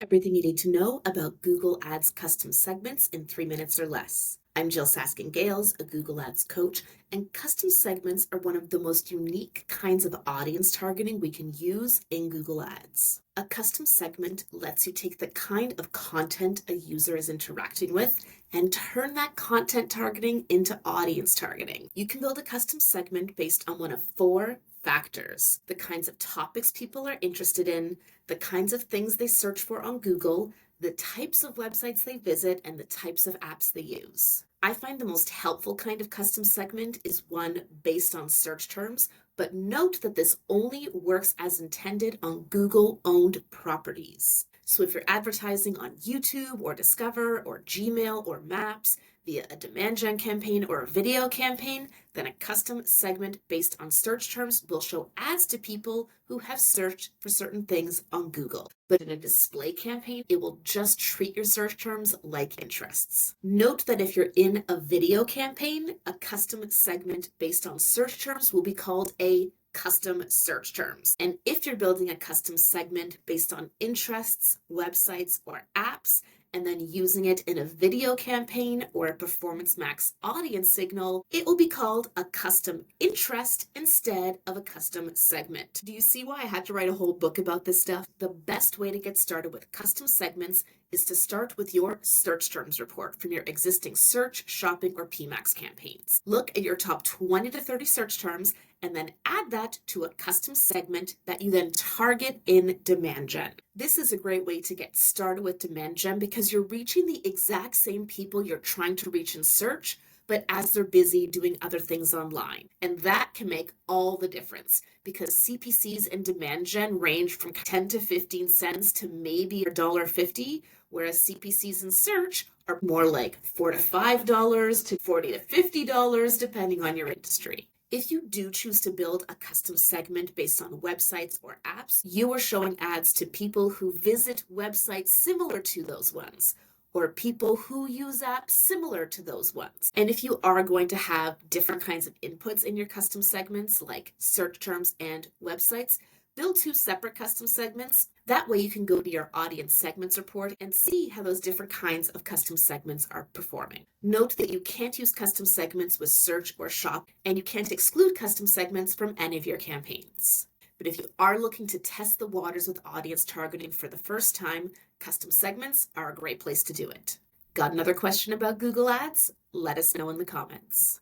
Everything you need to know about Google Ads custom segments in 3 minutes or less. I'm Jill Saskin-Gales, a Google Ads coach, and custom segments are one of the most unique kinds of audience targeting we can use in Google Ads. A custom segment lets you take the kind of content a user is interacting with and turn that content targeting into audience targeting. You can build a custom segment based on one of four factors: the kinds of topics people are interested in, the kinds of things they search for on Google, the types of websites they visit, and the types of apps they use. I find the most helpful kind of custom segment is one based on search terms, but note that this only works as intended on Google-owned properties. So if you're advertising on YouTube or Discover or Gmail or Maps via a demand gen campaign or a video campaign, then a custom segment based on search terms will show ads to people who have searched for certain things on Google. But in a display campaign, it will just treat your search terms like interests. Note that if you're in a video campaign, a custom segment based on search terms will be called a custom search terms. And if you're building a custom segment based on interests, websites, or apps, and then using it in a video campaign or a Performance Max audience signal, it will be called a custom interest instead of a custom segment. Do you see why I had to write a whole book about this stuff? The best way to get started with custom segments is to start with your search terms report from your existing search, shopping, or PMax campaigns. Look at your top 20 to 30 search terms and then add that to a custom segment that you then target in demand gen. This is a great way to get started with demand gen because you're reaching the exact same people you're trying to reach in search, but as they're busy doing other things online. And that can make all the difference because CPCs in demand gen range from 10 to 15 cents to maybe $1.50, whereas CPCs in search are more like $4 to $5 to $40 to $50, depending on your industry. If you do choose to build a custom segment based on websites or apps, you are showing ads to people who visit websites similar to those ones, or people who use apps similar to those ones. And if you are going to have different kinds of inputs in your custom segments, like search terms and websites, build two separate custom segments. That way you can go to your audience segments report and see how those different kinds of custom segments are performing. Note that you can't use custom segments with search or shop, and you can't exclude custom segments from any of your campaigns. But if you are looking to test the waters with audience targeting for the first time, custom segments are a great place to do it. Got another question about Google Ads? Let us know in the comments.